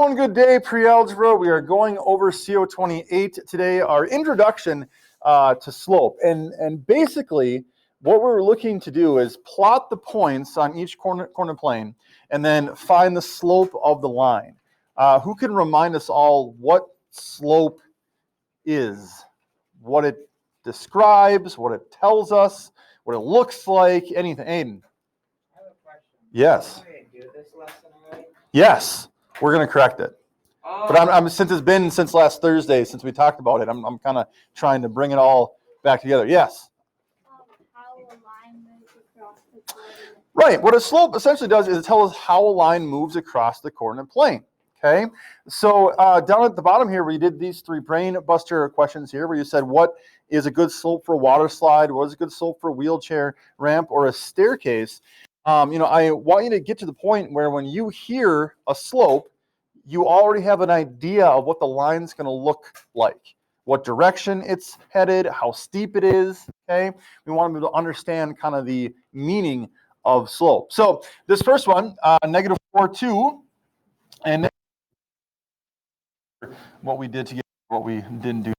Good day, pre-algebra. We are going over PO28 today, our introduction to slope. And basically, what we're looking to do is plot the points on each corner plane and then find the slope of the line. Who can remind us all what slope is, what it describes, what it tells us, what it looks like, anything? Aiden? I have a question. Yes. Did I do this lesson already? Yes. We're going to correct it. But I'm since it's been since last Thursday since we talked about it, I'm kind of trying to bring it all back together. Yes. How a line moves across the coordinate. Right. What a slope essentially does is it tells us how a line moves across the coordinate plane. Okay. So down at the bottom here, we did these three brain buster questions here, where you said what is a good slope for a water slide, what is a good slope for a wheelchair ramp or a staircase. I want you to get to the point where when you hear a slope, you already have an idea of what the line's going to look like, what direction it's headed, how steep it is, okay? We want to be able to understand kind of the meaning of slope. So this first one, negative 4, 2, and what we did to get what we didn't do,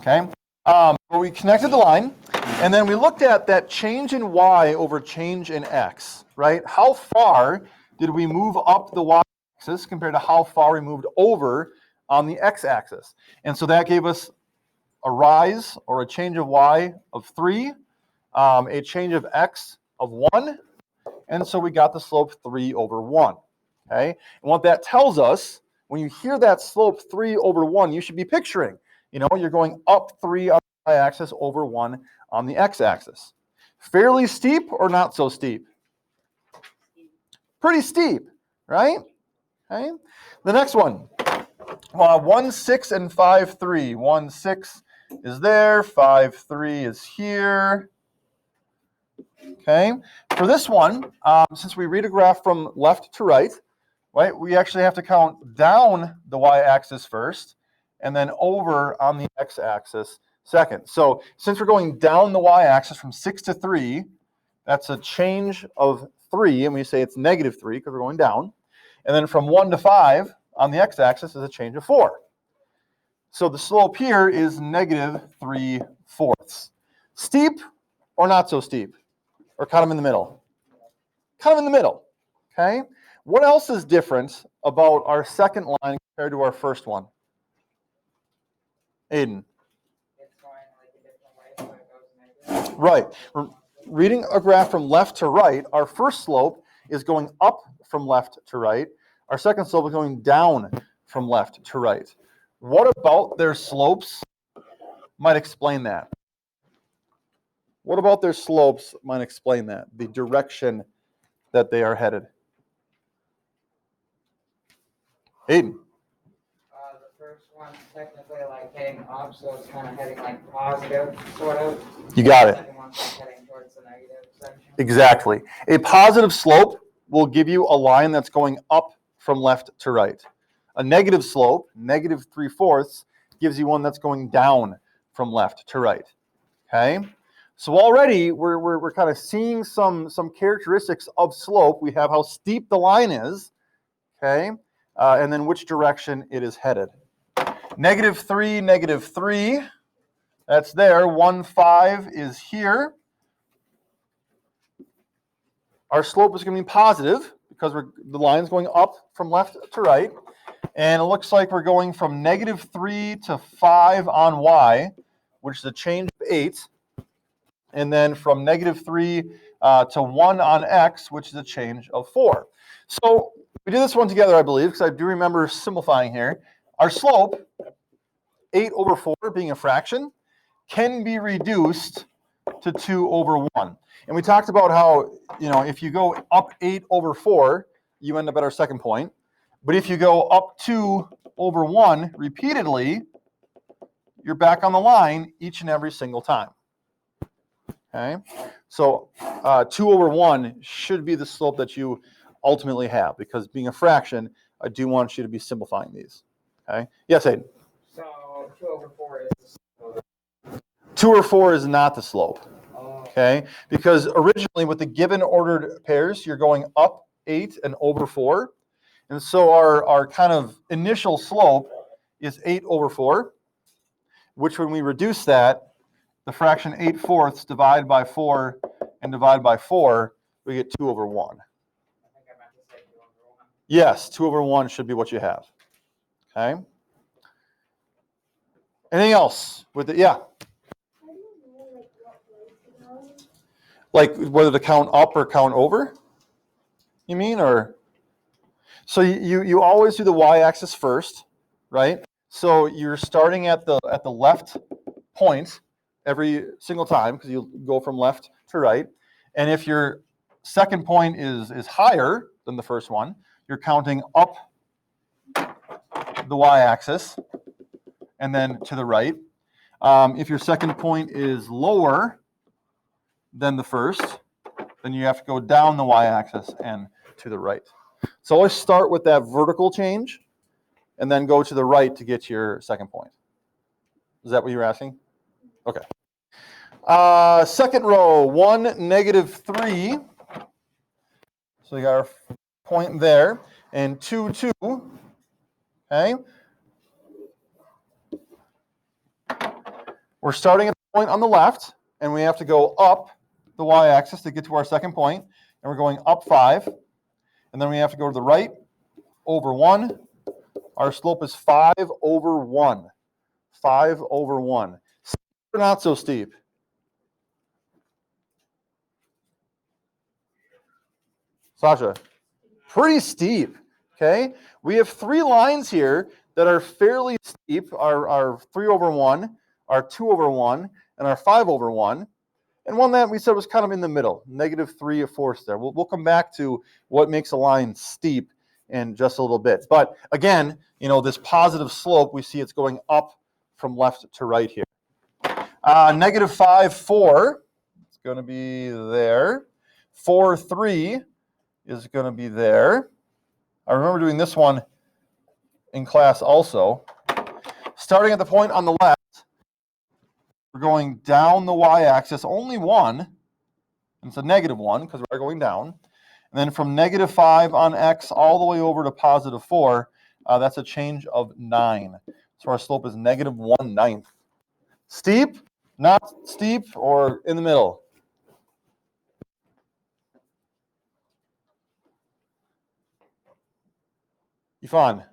okay? We connected the line, and then we looked at that change in y over change in x, right? How far did we move up the y axis compared to how far we moved over on the x-axis? And so that gave us a rise or a change of y of 3, a change of x of 1, and so we got the slope 3 over 1. Okay? And what that tells us, when you hear that slope 3 over 1, you should be picturing, you're going up 3 on the y-axis over 1 on the x-axis. Fairly steep or not so steep? Pretty steep, right? Okay. The next one, 1, 6, and 5, 3. 1, 6 is there, 5, 3 is here. Okay. For this one, since we read a graph from left to right, we actually have to count down the y-axis first, and then over on the x-axis second. So since we're going down the y-axis from 6 to 3, that's a change of 3, and we say it's negative 3 because we're going down. And then from 1 to 5 on the x-axis is a change of 4. So the slope here is negative 3/4. Steep or not so steep? Or kind of in the middle? Kind of in the middle. Okay? What else is different about our second line compared to our first one? Aiden? It's going like a different way, so it goes negative. Right. Reading a graph from left to right, our first slope is going up from left to right. Our second slope is going down from left to right. What about their slopes might explain that? What about their slopes might explain that? The direction that they are headed. Aiden? The first one's technically like heading up, so it's kind of heading like positive, sort of. You got it. The second one's like heading towards the negative section. Exactly. A positive slope will give you a line that's going up from left to right. A negative slope, negative 3/4, gives you one that's going down from left to right. Okay? So already we're kind of seeing some characteristics of slope. We have how steep the line is, okay? And then which direction it is headed. Negative 3, that's there. 1, 5 is here. Our slope is going to be positive because the line is going up from left to right. And it looks like we're going from negative 3 to 5 on y, which is a change of 8. And then from negative 3 to 1 on x, which is a change of 4. So we did this one together, I believe, because I do remember simplifying here. Our slope, 8 over 4 being a fraction, can be reduced to 2 over 1. And we talked about how, if you go up 8 over 4, you end up at our second point. But if you go up 2 over 1 repeatedly, you're back on the line each and every single time. Okay? So 2 over 1 should be the slope that you ultimately have, because being a fraction, I do want you to be simplifying these. Okay? Yes, Aiden? So 2 over 4 is... 2 over 4 is not the slope. Okay? Because originally with the given ordered pairs, you're going up 8 and over 4. And so our kind of initial slope is 8 over 4, which when we reduce that, the fraction 8/4 divided by 4 and divide by 4, we get 2 over 1. I think I meant to say 2/1. Yes, 2 over 1 should be what you have. Okay? Anything else with it? Yeah. How do you know like what way to go? Like whether to count up or count over? You mean? Or so you always do the y-axis first, right? So you're starting at the left point every single time because you go from left to right. And if your second point is higher than the first one, you're counting up the y-axis and then to the right. If your second point is lower than the first, then you have to go down the y-axis and to the right. So always start with that vertical change and then go to the right to get your second point. Is that what you're asking? Okay. Second row, 1, -3. So we got our point there. And 2, 2. Okay. We're starting at the point on the left, and we have to go up the y-axis to get to our second point. And we're going up 5. And then we have to go to the right, over 1. Our slope is 5 over 1. 5 over 1. Steep or not so steep? Sasha, pretty steep, okay? We have 3 lines here that are fairly steep, our 3 over 1, our 2 over 1, and our 5 over 1. And one that we said was kind of in the middle, -3/4 there. We'll come back to what makes a line steep in just a little bit. But again, this positive slope, we see it's going up from left to right here. -5, 4, it's going to be there. 4, 3 is going to be there. I remember doing this one in class also. Starting at the point on the left, we're going down the y-axis, only 1. It's a -1 because we're going down. And then from -5 on x all the way over to +4, that's a change of 9. So our slope is -1/9. Steep, not steep, or in the middle? Yvonne,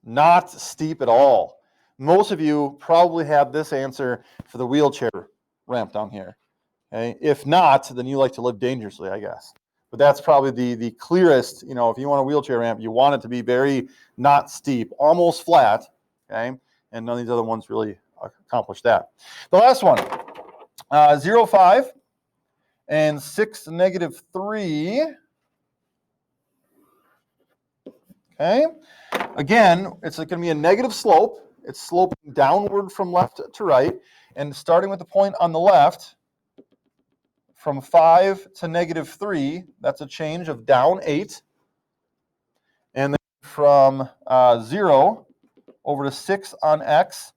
not steep at all. Most of you probably have this answer for the wheelchair ramp down here. Okay? If not, then you like to live dangerously, I guess. But that's probably the clearest, if you want a wheelchair ramp, you want it to be very not steep, almost flat, okay? And none of these other ones really accomplish that. The last one, 0, 5, and 6, -3. Okay? Again, it's going to be a negative slope. It's sloping downward from left to right. And starting with the point on the left, from 5 to -3, that's a change of down 8. And then from 0 over to 6 on x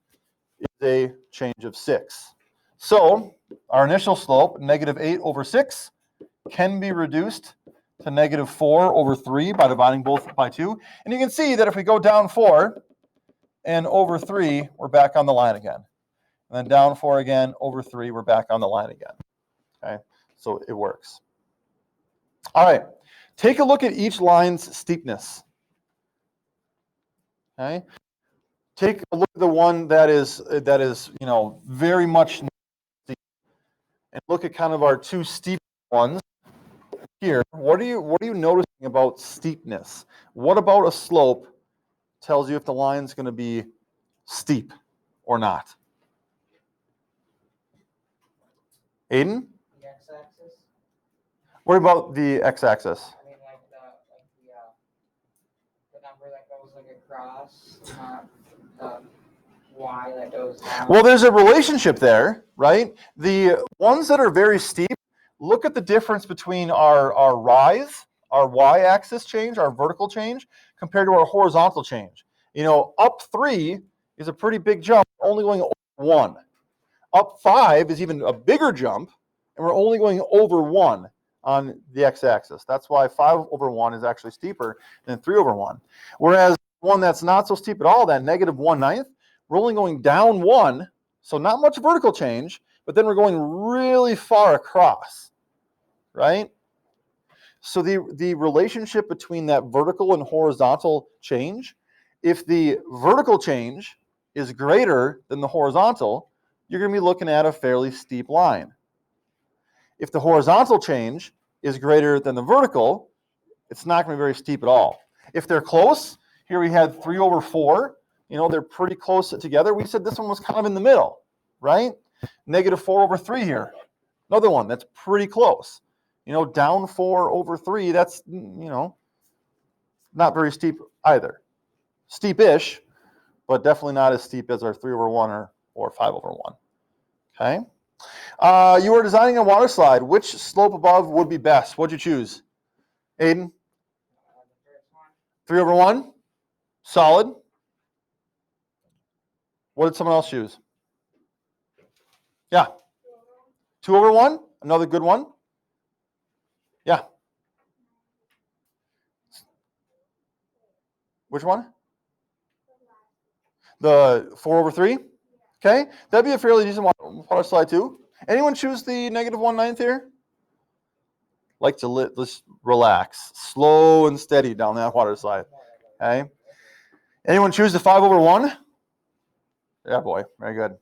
is a change of 6. So our initial slope, -8 over 6, can be reduced to -4 over 3 by dividing both by 2. And you can see that if we go down 4 and over 3, we're back on the line again. And then down 4 again, over 3, we're back on the line again. Okay, so it works. All right, take a look at each line's steepness. Okay, take a look at the one that is very much steep, and look at kind of our 2 steep ones here. What are you noticing about steepness? What about a slope tells you if the line's going to be steep or not? Aiden? The x-axis? What about the x-axis? I mean, like the number that goes like across, not the y that goes down. Well, there's a relationship there, right? The ones that are very steep, look at the difference between our rise, our y-axis change, our vertical change, compared to our horizontal change. Up 3 is a pretty big jump, only going over 1. Up 5 is even a bigger jump, and we're only going over 1. on the x-axis. That's why 5/1 is actually steeper than 3/1. Whereas one that's not so steep at all, that -1/9, we're only going down 1, so not much vertical change, but then we're going really far across, right? So the relationship between that vertical and horizontal change, if the vertical change is greater than the horizontal, you're going to be looking at a fairly steep line. If the horizontal change is greater than the vertical, it's not going to be very steep at all. If they're close, here we had 3/4, they're pretty close together. We said this one was kind of in the middle, right? -4/3 here. Another one that's pretty close. Down 4/3, that's, not very steep either. Steep-ish, but definitely not as steep as our 3/1 or 5/1. Okay? You are designing a water slide. Which slope above would be best? What'd you choose? Aiden? The first one. 3/1? Solid. What did someone else choose? Yeah. 2/1? Another good one. Yeah. Which one? The 4/3? Okay. That'd be a fairly decent water slide too. Anyone choose the -1/9 here? Like to let's relax. Slow and steady down that water slide. Okay. Anyone choose the 5/1? Yeah, boy. Very good.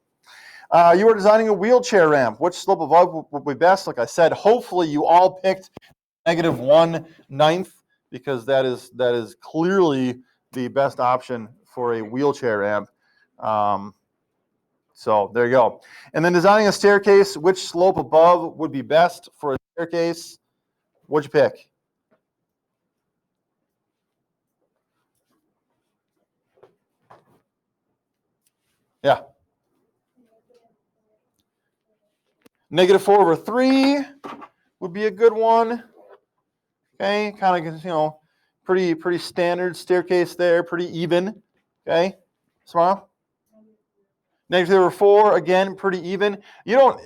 You are designing a wheelchair ramp. Which slope above would be best? Like I said, hopefully you all picked -1/9 because that is clearly the best option for a wheelchair ramp. So there you go. And then designing a staircase. Which slope above would be best for a staircase? What'd you pick? Yeah. -4/3 would be a good one. Okay, kind of, pretty standard staircase there, pretty even. Okay, Smile. -4, again, pretty even. You don't,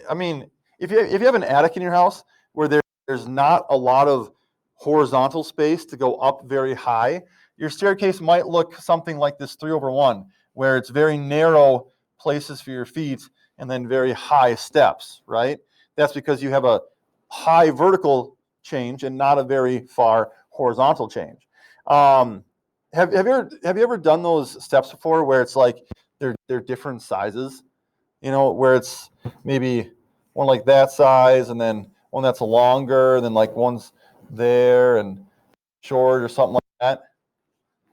if you have an attic in your house where there's not a lot of horizontal space to go up very high, your staircase might look something like this 3/1, where it's very narrow places for your feet and then very high steps, right? That's because you have a high vertical change and not a very far horizontal change. Have you ever done those steps before where it's like they're different sizes, where it's maybe one like that size and then one that's longer, and then like one's there and short or something like that?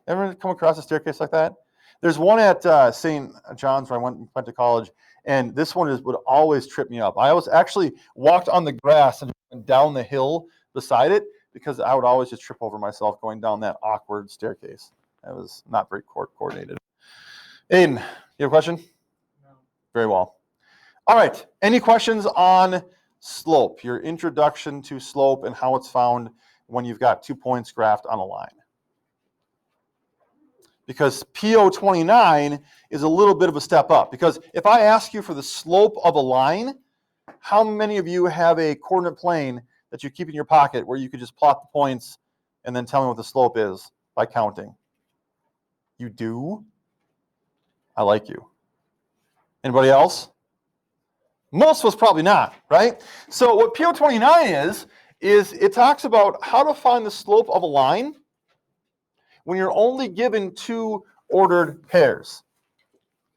Ever come across a staircase like that? There's one at St. John's where I went to college, and this one would always trip me up. I always actually walked on the grass and down the hill beside it because I would always just trip over myself going down that awkward staircase. That was not very coordinated. Aiden, you have a question? No. Very well. All right. Any questions on slope, your introduction to slope and how it's found when you've got 2 points graphed on a line? Because PO29 is a little bit of a step up. Because if I ask you for the slope of a line, how many of you have a coordinate plane that you keep in your pocket where you could just plot the points and then tell me what the slope is by counting? You do? I like you. Anybody else? Most of us probably not, right? So what PO29 is it talks about how to find the slope of a line when you're only given 2 ordered pairs.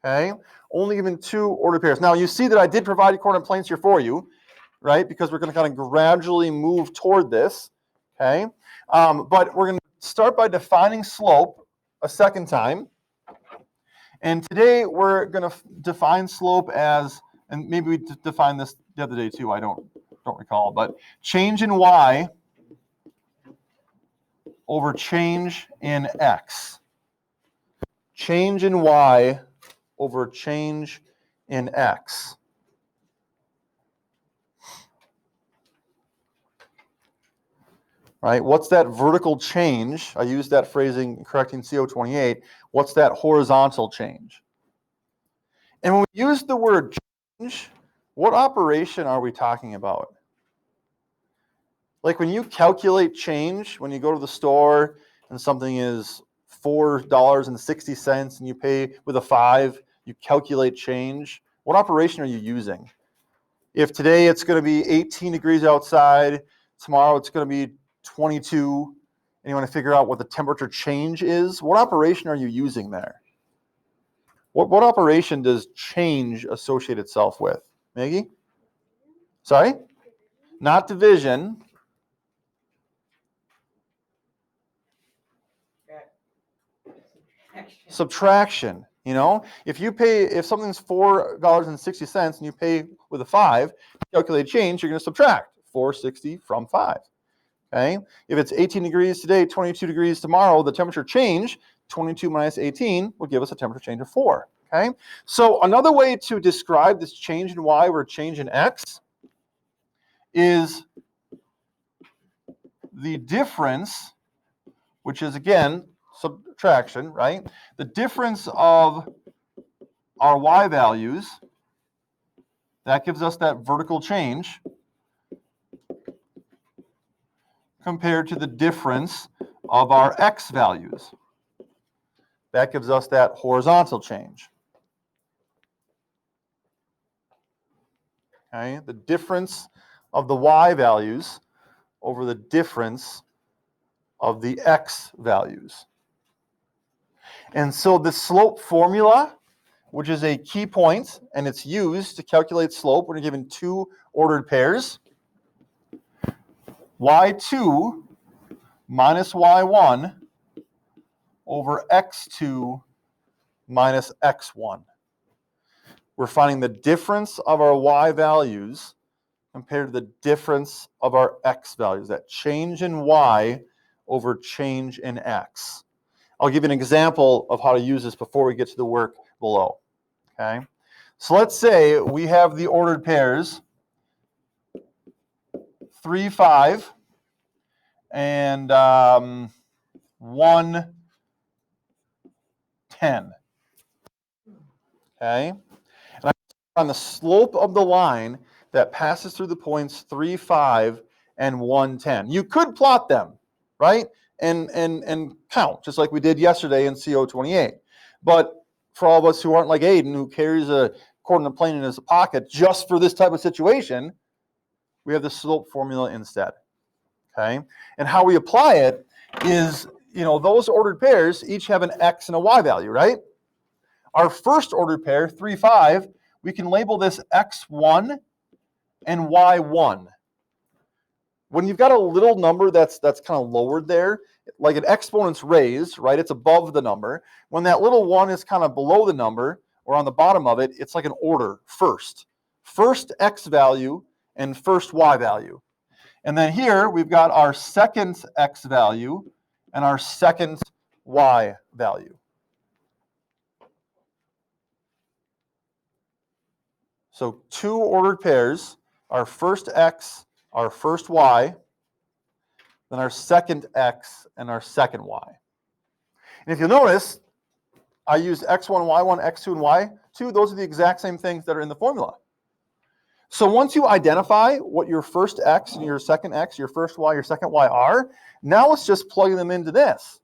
Okay? Only given 2 ordered pairs. Now you see that I did provide coordinate planes here for you, right? Because we're going to kind of gradually move toward this. Okay? But we're going to start by defining slope a second time. And today we're going to define slope as, and maybe we defined this the other day too, I don't recall, but change in y over change in x. Change in y over change in x. Right? What's that vertical change? I used that phrasing correcting CO28. What's that horizontal change? And when we use the word change, what operation are we talking about? Like when you calculate change, when you go to the store and something is $4.60 and you pay with a 5, you calculate change. What operation are you using? If today it's going to be 18 degrees outside, tomorrow it's going to be 22, and you want to figure out what the temperature change is, what operation are you using there? What operation does change associate itself with? Maggie? Sorry? Not division. Subtraction. You know, if something's $4.60 and you pay with a 5, calculate change, you're going to subtract 4.60 from 5. Okay? If it's 18 degrees today, 22 degrees tomorrow, the temperature change, 22 minus 18, will give us a temperature change of 4. Okay? So another way to describe this change in y or change in x is the difference, which is again subtraction, right? The difference of our y values, that gives us that vertical change, compared to the difference of our x values. That gives us that horizontal change. Okay? The difference of the y values over the difference of the x values. And so the slope formula, which is a key point, and it's used to calculate slope when you're given two ordered pairs, y2 minus y1 over x2 minus x1. We're finding the difference of our y values compared to the difference of our x values, that change in y over change in x. I'll give you an example of how to use this before we get to the work below. Okay? So let's say we have the ordered pairs 3, 5, and 1, 10. Okay? And on the slope of the line that passes through the points 3, 5, and 1, 10. You could plot them, right? And count, just like we did yesterday in PO29. But for all of us who aren't like Aiden, who carries a coordinate plane in his pocket just for this type of situation, we have the slope formula instead. Okay? And how we apply it is, those ordered pairs each have an x and a y value, right? Our first ordered pair, 3, 5, we can label this x1 and y1. When you've got a little number that's kind of lowered there, like an exponent's raised, right? It's above the number. When that little 1 is kind of below the number or on the bottom of it, it's like an order first. First x value and first y value. And then here we've got our second x value and our second y value. So two ordered pairs, our first x, our first y, then our second x and our second y. And if you'll notice, I used x1, y1, x2, and y2. Those are the exact same things that are in the formula. So once you identify what your first x and your second x, your first y, your second y are, now let's just plug them into this.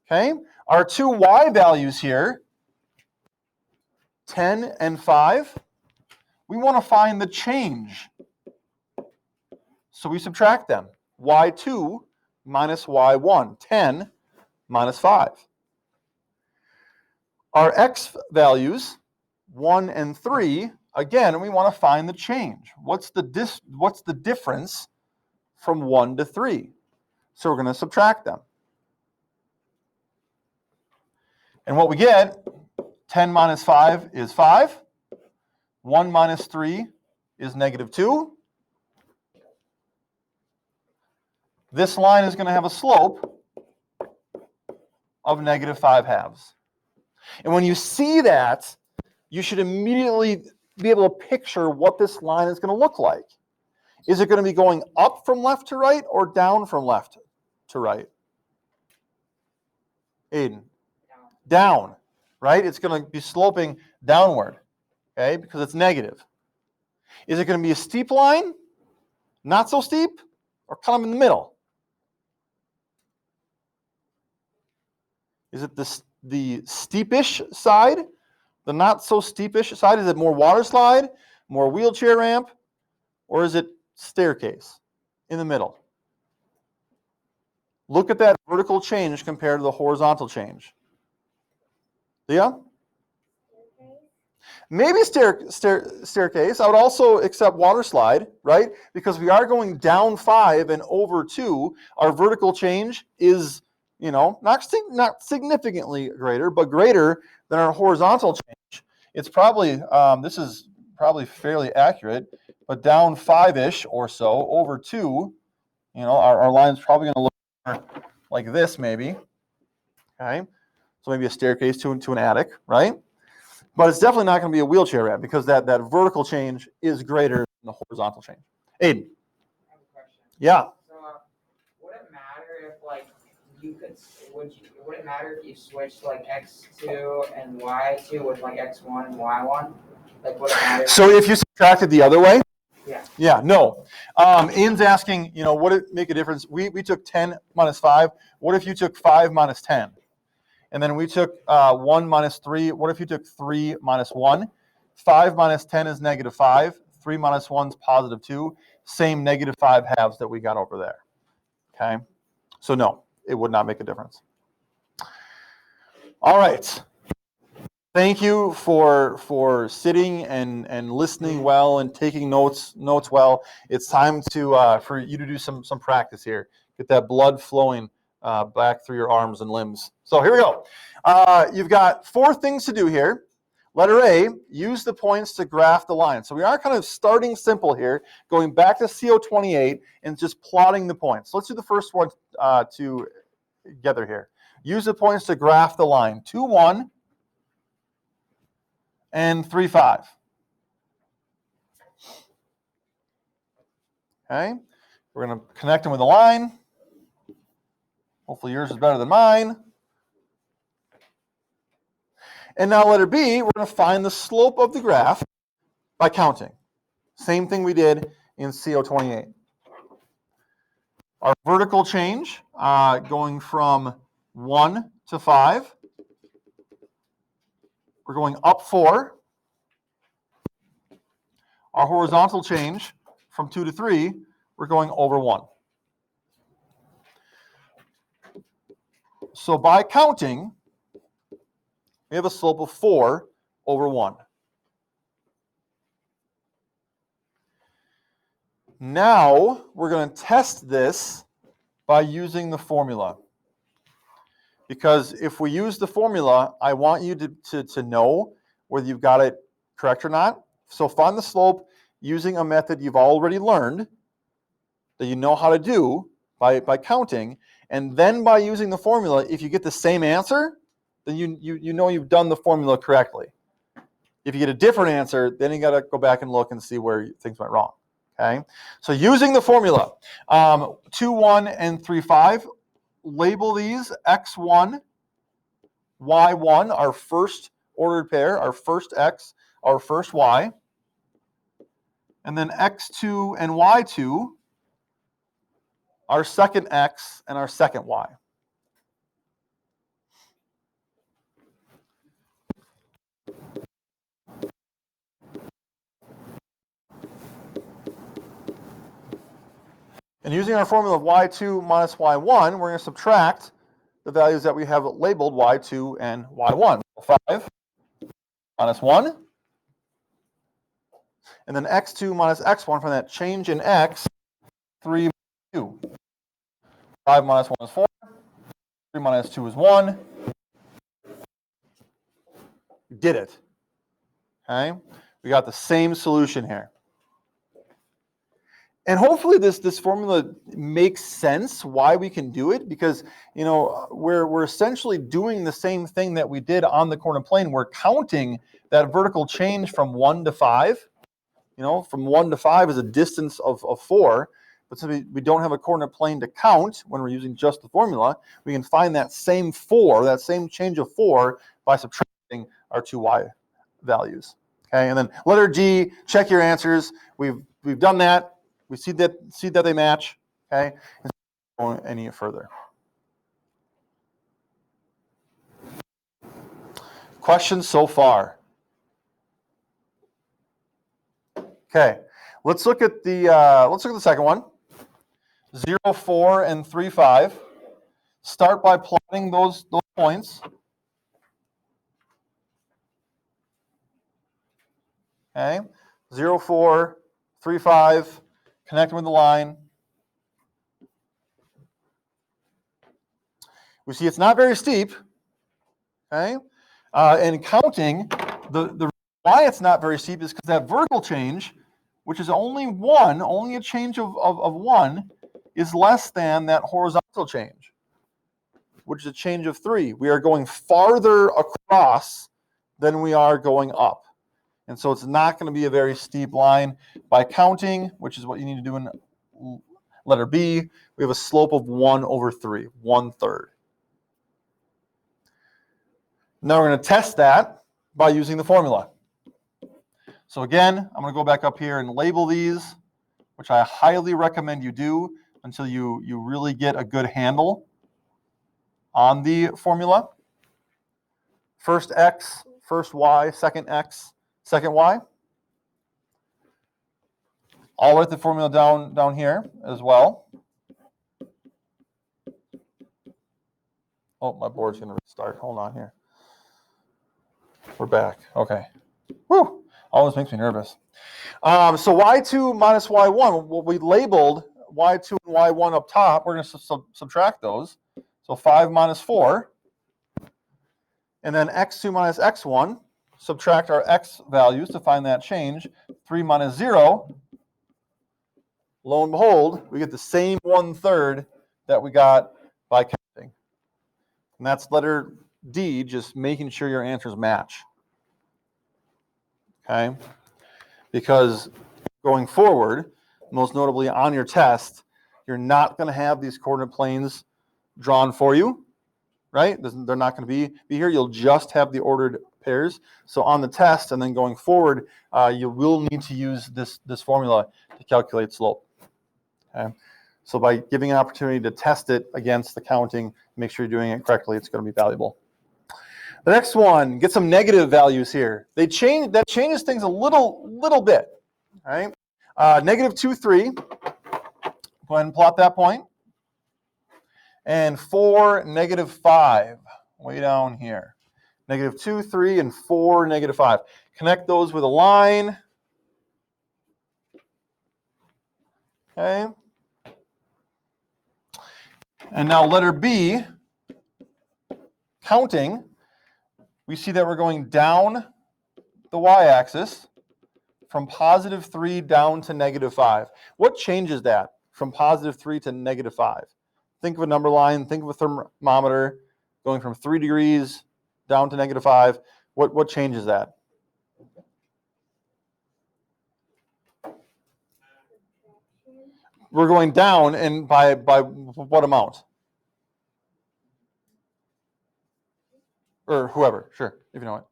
Okay? Our two y values here, 10 and 5, we want to find the change. So we subtract them. y2 minus y1, 10 minus 5. Our x values, 1 and 3, again, we want to find the change. What's the difference from 1 to 3? So we're going to subtract them. And what we get, 10 minus 5 is 5. 1 minus 3 is -2. This line is going to have a slope of -5/2. And when you see that, you should immediately be able to picture what this line is going to look like. Is it going to be going up from left to right or down from left to right? Aiden? Down, right? It's going to be sloping downward, okay, because it's negative. Is it going to be a steep line? Not so steep? or kind of in the middle? Is it the steepish side, the not so steepish side? Is it more water slide, more wheelchair ramp, or is it staircase in the middle? Look at that vertical change compared to the horizontal change. Yeah? Maybe staircase. I would also accept water slide, right? Because we are going down 5 and over 2. Our vertical change is, not significantly greater, but greater than our horizontal change. It's probably, this is probably fairly accurate, but down 5-ish or so over 2, our line's probably going to look more like this maybe. Okay? So maybe a staircase to an attic, right? But it's definitely not going to be a wheelchair ramp because that vertical change is greater than the horizontal change. Aiden. I have a question. Yeah. So, would it matter if would it matter if you switched like x2 and y2 with like x1 and y1? Like, would it matter? So if you subtracted the other way? Yeah. Yeah, no. Ian's asking, would it make a difference? We took 10 minus 5. What if you took 5 minus 10? And then we took 1 minus 3. What if you took 3 minus 1? 5 minus 10 is negative 5. 3 minus 1 is positive 2. Same negative 5 halves that we got over there. Okay? So no, it would not make a difference. All right. Thank you for sitting and listening well and taking notes well. It's time for you to do some practice here. Get that blood flowing back through your arms and limbs. So here we go. You've got 4 things to do here. Letter A, use the points to graph the line. So we are kind of starting simple here, going back to PO29 and just plotting the points. So let's do the first one together here. Use the points to graph the line. 2, 1, and 3, 5. Okay, we're going to connect them with a line. Hopefully yours is better than mine. And now letter B, we're going to find the slope of the graph by counting. Same thing we did in PO29. Our vertical change going from 1 to 5. We're going up 4. Our horizontal change from 2 to 3, we're going over 1. So by counting, we have a slope of 4 over 1. Now we're going to test this by using the formula. Because if we use the formula, I want you to know whether you've got it correct or not. So find the slope using a method you've already learned that you know how to do by counting. And then by using the formula, if you get the same answer, then you know you've done the formula correctly. If you get a different answer, then you got to go back and look and see where things went wrong. Okay, so using the formula, 2, 1, and 3, 5, label these x1, y1, our first ordered pair, our first x, our first y, and then x2 and y2, our second x and our second y. And using our formula of y2 minus y1, we're going to subtract the values that we have labeled y2 and y1. 5 minus 1. And then x2 minus x1 from that change in x, 3 minus 2. 5 minus 1 is 4. 3 minus 2 is 1. We did it. Okay? We got the same solution here. And hopefully this formula makes sense why we can do it, because we're essentially doing the same thing that we did on the coordinate plane. We're counting that vertical change from 1 to 5. From 1 to 5 is a distance of 4. But since we don't have a coordinate plane to count when we're using just the formula, we can find that same 4, that same change of 4 by subtracting our 2 y values. Okay, and then letter D, check your answers. We've done that. We see that they match. Okay, instead of going any further. Questions so far? Okay, let's look at the second one. 0, 4, and 3, 5. Start by plotting those points. Okay, 0, 4, 3, 5, connect with the line. We see it's not very steep. Okay, and counting, the why it's not very steep is because that vertical change, which is only a change of 1, is less than that horizontal change, which is a change of 3. We are going farther across than we are going up. And so it's not going to be a very steep line. By counting, which is what you need to do in letter B, we have a slope of 1 over 3, 1/3. Now we're going to test that by using the formula. So again, I'm going to go back up here and label these, which I highly recommend you do until you really get a good handle on the formula. First X, first Y, second X, second Y. I'll write the formula down here as well. Oh, my board's going to restart. Hold on here. We're back. Okay. Whew. Always makes me nervous. So y2 minus y1, well, we labeled y2 and y1 up top. We're going to subtract those. So 5 minus 4. And then x2 minus x1, subtract our x values to find that change. 3 minus 0. Lo and behold, we get the same 1/3 that we got by counting. And that's letter D, just making sure your answers match. Okay? Because going forward, most notably on your test, you're not going to have these coordinate planes drawn for you, right? They're not going to be here. You'll just have the ordered pairs. So on the test and then going forward, you will need to use this formula to calculate slope. Okay? So by giving an opportunity to test it against the counting, make sure you're doing it correctly, it's going to be valuable. The next one, get some negative values here. That changes things a little bit. All right? -2, 3. Go ahead and plot that point. And 4, -5, way down here. -2, 3, and 4, -5. Connect those with a line. Okay. And now letter B, counting, we see that we're going down the y-axis from +3 down to -5. What changes that from +3 to -5? Think of a number line, think of a thermometer going from 3 degrees down to -5. What changes that? We're going down, and by what amount? Or whoever, sure, if you know it.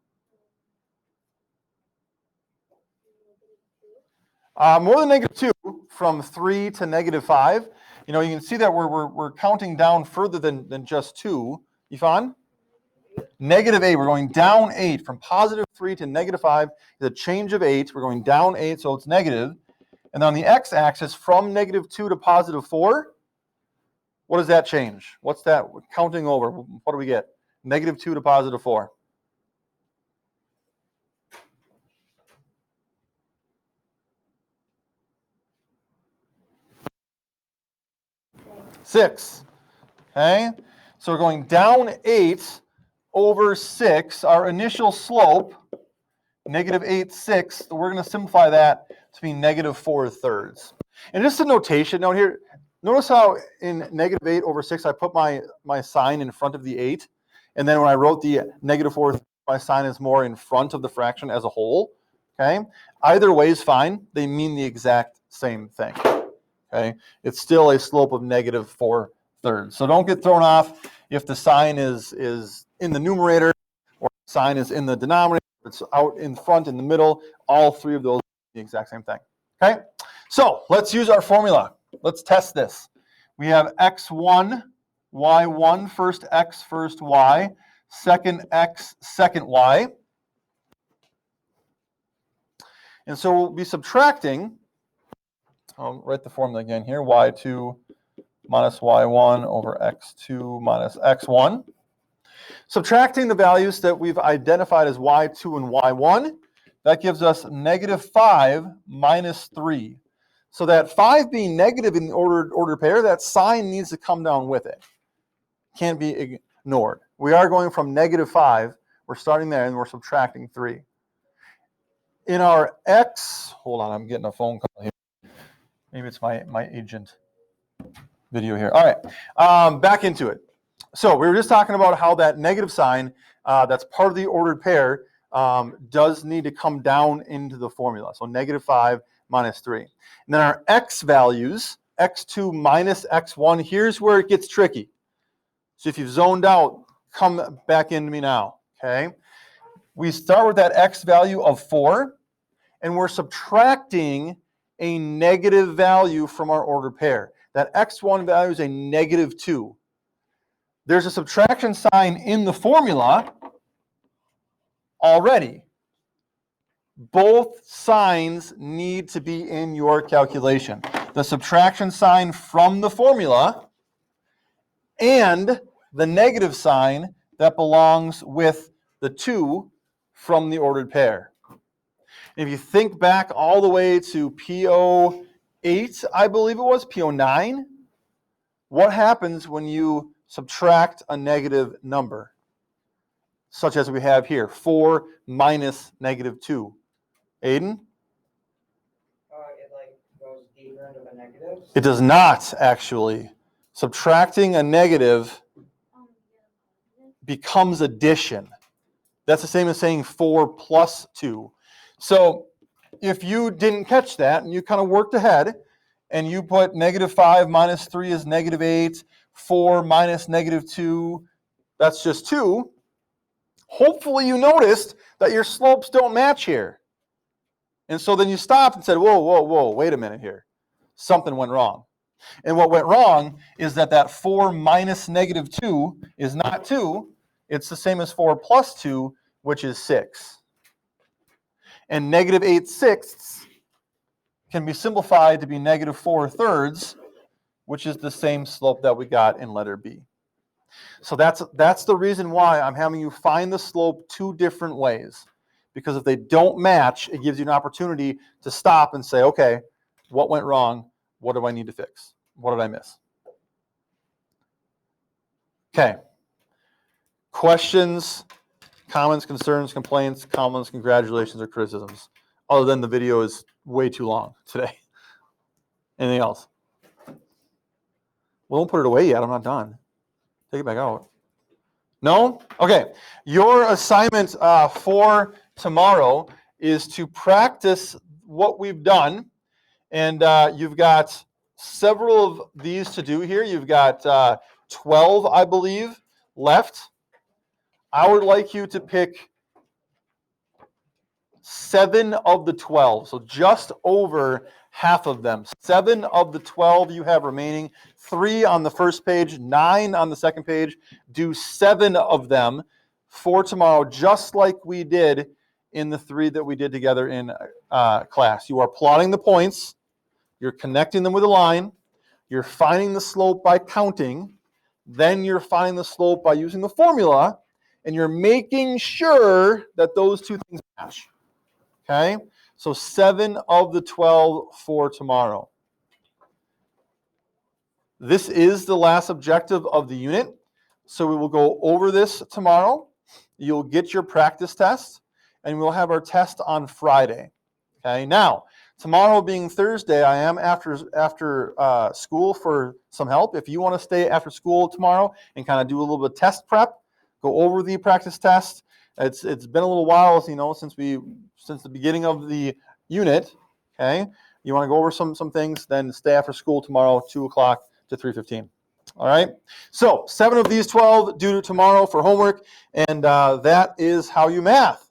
More than -2 from 3 to -5. You know, you can see that we're counting down further than just 2. Yvonne? -8. We're going down 8 from +3 to -5 is a change of 8. We're going down 8, so it's negative. And on the x-axis, from -2 to +4, what does that change? What's that counting over? What do we get? -2 to +4. Six. Okay? So we're going down 8 over 6. Our initial slope, -8, 6. We're going to simplify that to be -4/3. And just a notation note here. Notice how in -8 over 6, I put my sign in front of the 8. And then when I wrote the -4, my sign is more in front of the fraction as a whole. Okay? Either way is fine. They mean the exact same thing. Okay? It's still a slope of -4/3. So don't get thrown off if the sign is in the numerator or the sign is in the denominator. It's out in front, in the middle. All three of those are the exact same thing. Okay? So let's use our formula. Let's test this. We have x1, y1, first x, first y, second x, second y. And so we'll be subtracting, I'll write the formula again here, y2 minus y1 over x2 minus x1. Subtracting the values that we've identified as y2 and y1, that gives us negative 5 minus 3. So that 5 being negative in the ordered pair, that sign needs to come down with it. Can't be ignored. We are going from negative 5. We're starting there and we're subtracting 3. In our x, hold on, I'm getting a phone call here. Maybe it's my agent video here. All right, back into it. So we were just talking about how that negative sign that's part of the ordered pair does need to come down into the formula. So negative 5 minus 3. And then our x values, x2 minus x1, here's where it gets tricky. So if you've zoned out, come back into me now, okay? We start with that x value of 4, and we're subtracting a negative value from our ordered pair. That x1 value is a negative 2. There's a subtraction sign in the formula already. Both signs need to be in your calculation. The subtraction sign from the formula and the negative sign that belongs with the 2 from the ordered pair. If you think back all the way to PO8, I believe it was, PO9, what happens when you subtract a negative number, such as we have here, 4 minus negative 2? Aiden? It like goes deeper into the negatives. It does not, actually. Subtracting a negative becomes addition. That's the same as saying 4 plus 2. So if you didn't catch that and you kind of worked ahead and you put negative 5 minus 3 is negative 8, 4 minus negative 2, that's just 2. Hopefully you noticed that your slopes don't match here. And so then you stopped and said, whoa, wait a minute here. Something went wrong. And what went wrong is that 4 minus negative 2 is not 2. It's the same as 4 plus 2, which is 6. And negative 8/6 can be simplified to be negative 4/3, which is the same slope that we got in letter B. So that's the reason why I'm having you find the slope 2 different ways. Because if they don't match, it gives you an opportunity to stop and say, okay, what went wrong? What do I need to fix? What did I miss? Okay. Questions, comments, concerns, complaints, comments, congratulations, or criticisms? Other than the video is way too long today. Anything else? Well, don't put it away yet. I'm not done. Take it back out. No? Okay. Your assignment for tomorrow is to practice what we've done. And you've got several of these to do here. You've got 12, I believe, left. I would like you to pick 7 of the 12, so just over half of them. 7 of the 12 you have remaining, 3 on the first page, 9 on the second page. Do 7 of them for tomorrow, just like we did in the 3 that we did together in class. You are plotting the points, you're connecting them with a line, you're finding the slope by counting, then you're finding the slope by using the formula, and you're making sure that those 2 things match. Okay? So 7 of the 12 for tomorrow. This is the last objective of the unit. So we will go over this tomorrow. You'll get your practice test, and we'll have our test on Friday. Okay? Now, tomorrow being Thursday, I am after school for some help. If you want to stay after school tomorrow and kind of do a little bit of test prep, go over the practice test. It's been a little while, since the beginning of the unit. Okay, you want to go over some things, then stay after school tomorrow, 2 o'clock to 3:15. All right. So 7 of these 12 due tomorrow for homework, and that is how you math.